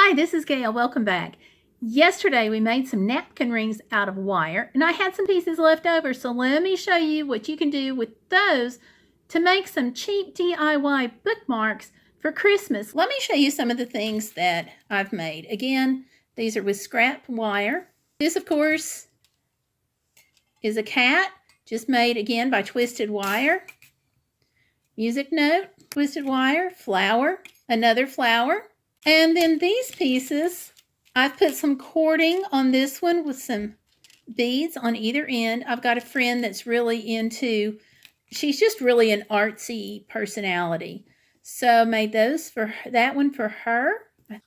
Hi, this is Gayle. Welcome back. Yesterday we made some napkin rings out of wire and I had some pieces left over, so let me show you what you can do with those to make some cheap DIY bookmarks for Christmas. Let me show you some of the things that I've made. Again, these are with scrap wire. This, of course, is a cat, just made again by twisted wire. Music note, twisted wire, flower, another flower. And then these pieces, I've put some cording on this one with some beads on either end. I've got a friend that's really into, she's just really an artsy personality. So made those for that one for her. I've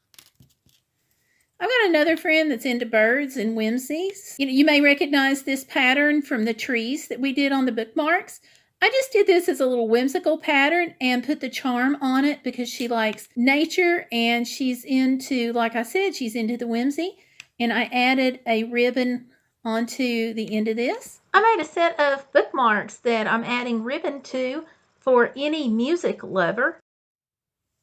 got another friend that's into birds and whimsies. You may recognize this pattern from the trees that we did on the bookmarks. I just did this as a little whimsical pattern and put the charm on it because she likes nature and she's into, like I said, she's into the whimsy. And I added a ribbon onto the end of this. I made a set of bookmarks that I'm adding ribbon to for any music lover.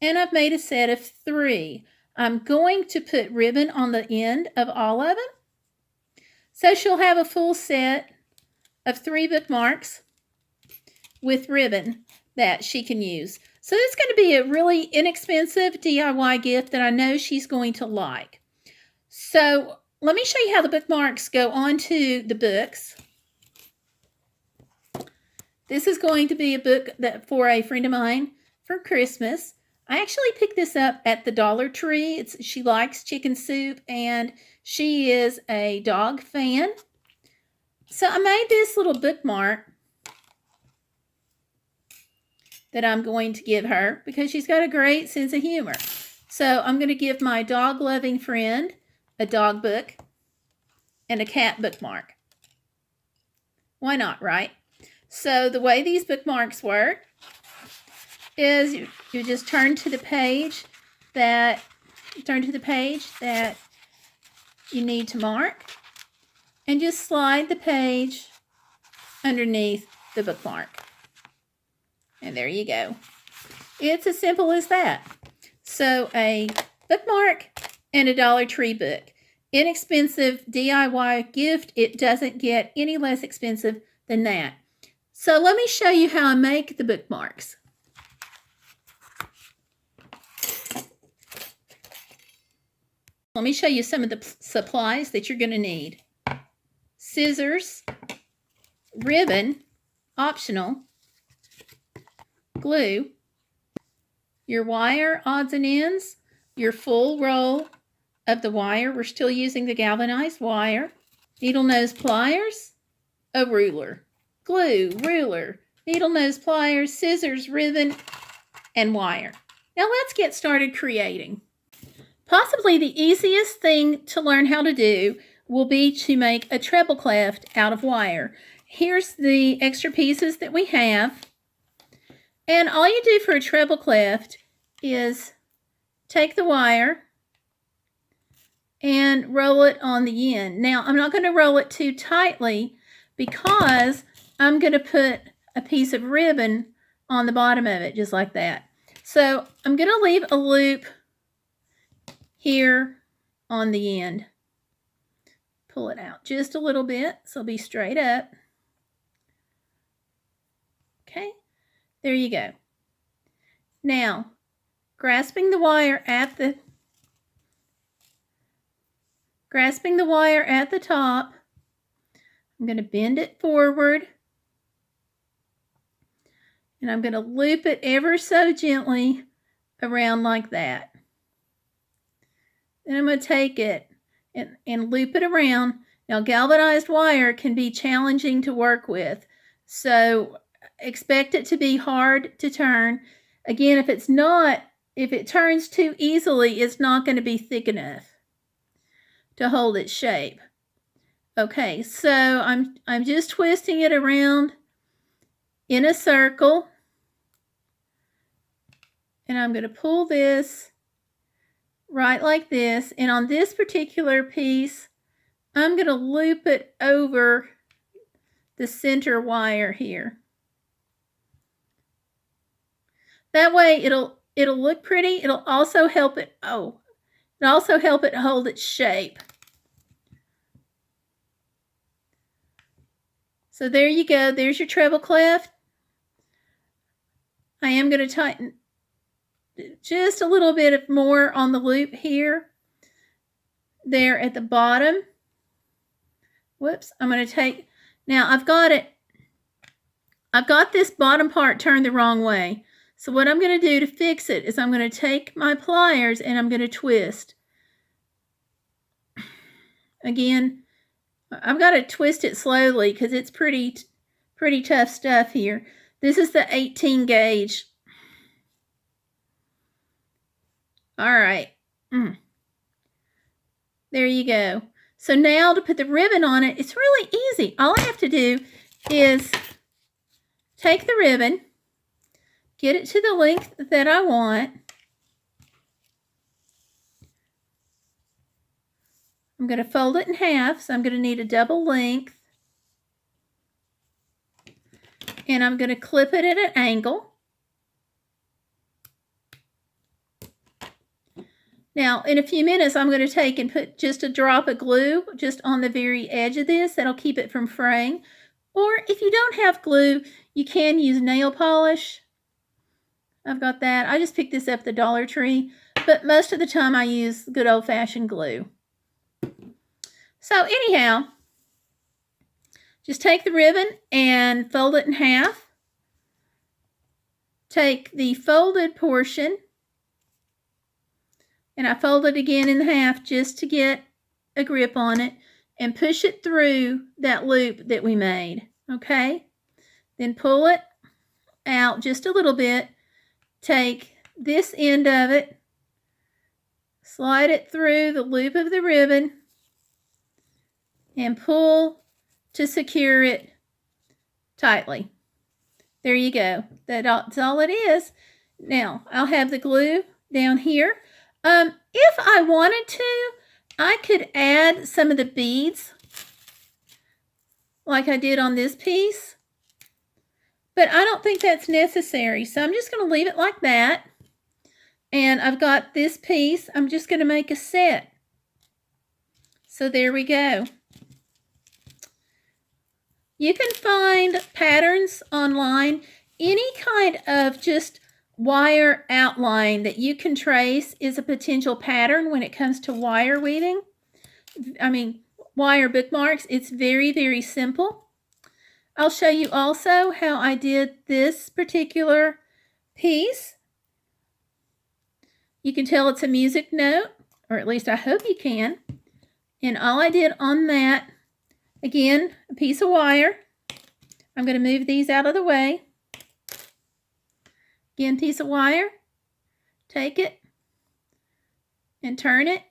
And I've made a set of 3. I'm going to put ribbon on the end of all of them. So she'll have a full set of 3 bookmarks with ribbon that she can use. So it's going to be a really inexpensive DIY gift that I know she's going to like. So let me show you how the bookmarks go onto the books. This is going to be a book that for a friend of mine for Christmas. I actually picked this up at the Dollar Tree. She likes chicken soup and she is a dog fan. So I made this little bookmark that I'm going to give her because she's got a great sense of humor. So I'm going to give my dog-loving friend a dog book and a cat bookmark. Why not, right? So the way these bookmarks work is you just turn to the page that you need to mark and just slide the page underneath the bookmark. And there you go. It's as simple as that. So a bookmark and a Dollar Tree book. Inexpensive DIY gift. It doesn't get any less expensive than that. So let me show you how I make the bookmarks. Let me show you some of the supplies that you're going to need. Scissors, ribbon, optional, glue, your wire odds and ends, your full roll of the wire. We're still using the galvanized wire. Needle nose pliers, a ruler, glue, ruler, needle nose pliers, scissors, ribbon, and wire. Now let's get started creating. Possibly the easiest thing to learn how to do will be to make a treble clef out of wire. Here's the extra pieces that we have. And all you do for a treble clef is take the wire and roll it on the end. Now, I'm not going to roll it too tightly because I'm going to put a piece of ribbon on the bottom of it, just like that. So I'm going to leave a loop here on the end. Pull it out just a little bit so it'll be straight up. Okay. There you go. Now, grasping the wire at the top, I'm going to bend it forward and I'm going to loop it ever so gently around like that. Then I'm going to take it and loop it around. Now, galvanized wire can be challenging to work with, so expect it to be hard to turn. Again, if it turns too easily, it's not going to be thick enough to hold its shape. Okay, so I'm just twisting it around in a circle. And I'm going to pull this right like this. And on this particular piece, I'm going to loop it over the center wire here. That way it'll look pretty. It'll also help it. Oh, It also helps it hold its shape. So there you go. There's your treble clef. I am going to tighten just a little bit more on the loop here. There at the bottom. Whoops. I'm going to take... Now I've got this bottom part turned the wrong way. So what I'm going to do to fix it is I'm going to take my pliers and I'm going to twist. Again, I've got to twist it slowly because it's pretty tough stuff here. This is the 18 gauge. All right. There you go. So now to put the ribbon on it, it's really easy. All I have to do is take the ribbon, get it to the length that I want. I'm going to fold it in half, so I'm going to need a double length. And I'm going to clip it at an angle. Now, in a few minutes, I'm going to take and put just a drop of glue just on the very edge of this. That'll keep it from fraying. Or if you don't have glue, you can use nail polish. I've got that. I just picked this up at the Dollar Tree, but most of the time I use good old-fashioned glue. So anyhow, just take the ribbon and fold it in half. Take the folded portion, and I fold it again in half just to get a grip on it, and push it through that loop that we made, okay? Then pull it out just a little bit. Take this end of it, slide it through the loop of the ribbon, and pull to secure it tightly. There you go. That's all it is. Now, I'll have the glue down here. If I wanted to, I could add some of the beads like I did on this piece. But I don't think that's necessary. So I'm just going to leave it like that. And I've got this piece. I'm just going to make a set. So there we go. You can find patterns online. Any kind of just wire outline that you can trace is a potential pattern when it comes to wire weaving. I mean, wire bookmarks. It's very, very simple. I'll show you also how I did this particular piece. You can tell it's a music note, or at least I hope you can. And all I did on that, again, a piece of wire. I'm going to move these out of the way. Again, piece of wire. Take it and turn it.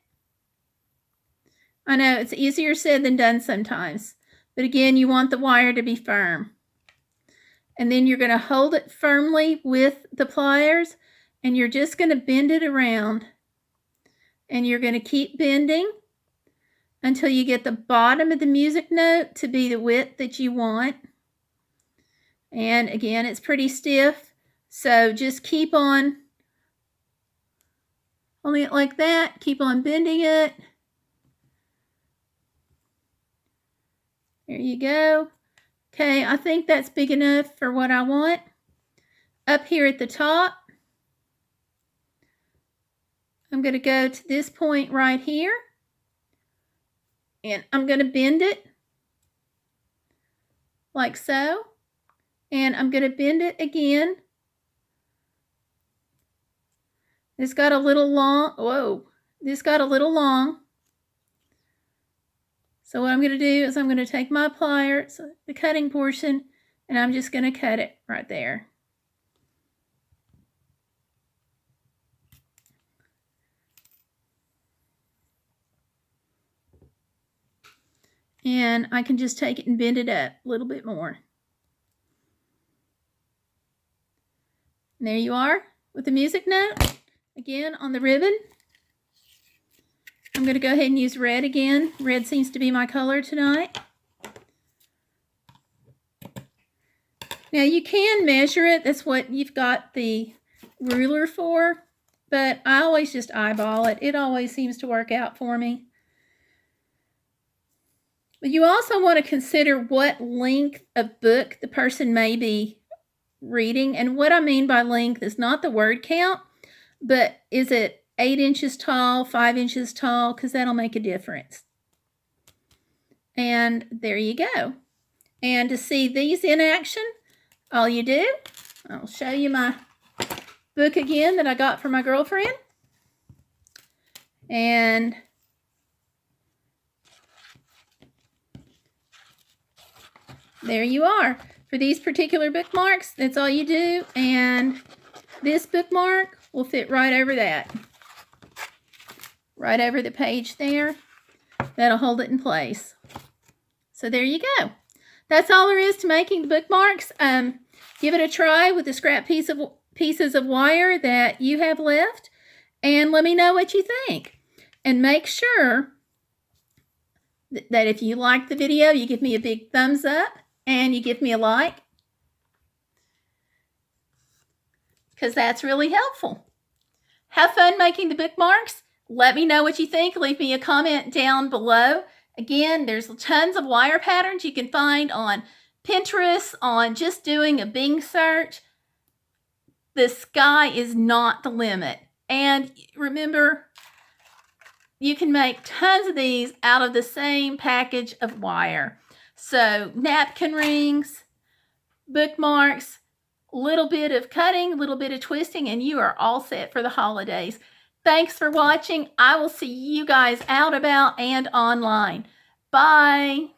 I know it's easier said than done sometimes. But again, you want the wire to be firm. And then you're going to hold it firmly with the pliers, and you're just going to bend it around. And you're going to keep bending until you get the bottom of the music note to be the width that you want. And again, it's pretty stiff, so just keep on holding it like that. Keep on bending it. There you go. Okay, I think that's big enough for what I want. Up here at the top, I'm going to go to this point right here. And I'm going to bend it like so. And I'm going to bend it again. This got a little long. Whoa. This got a little long. So what I'm going to do is I'm going to take my pliers, the cutting portion, and I'm just going to cut it right there. And I can just take it and bend it up a little bit more. And there you are with the music note. Again, on the ribbon. I'm going to go ahead and use red again. Red seems to be my color tonight. Now you can measure it. That's what you've got the ruler for. but I always just eyeball it. It always seems to work out for me. But you also want to consider what length of book the person may be reading. And what I mean by length is not the word count, but is it 8 inches tall, 5 inches tall? Because that'll make a difference. And there you go. And to see these in action, all you do, I'll show you my book again that I got for my girlfriend. And there you are. For these particular bookmarks, that's all you do. And this bookmark will fit right over that. Right over the page there. That'll hold it in place. So there you go. That's all there is to making the bookmarks. Give it a try with the scrap pieces of wire that you have left, and let me know what you think. And make sure that if you like the video, you give me a big thumbs up and you give me a like, because that's really helpful. Have fun making the bookmarks. Let me know what you think. Leave me a comment down below. Again, there's tons of wire patterns you can find on Pinterest, on just doing a Bing search. The sky is not the limit. And remember, you can make tons of these out of the same package of wire. So napkin rings, bookmarks, a little bit of cutting, a little bit of twisting, and you are all set for the holidays. Thanks for watching. I will see you guys out about and online. Bye.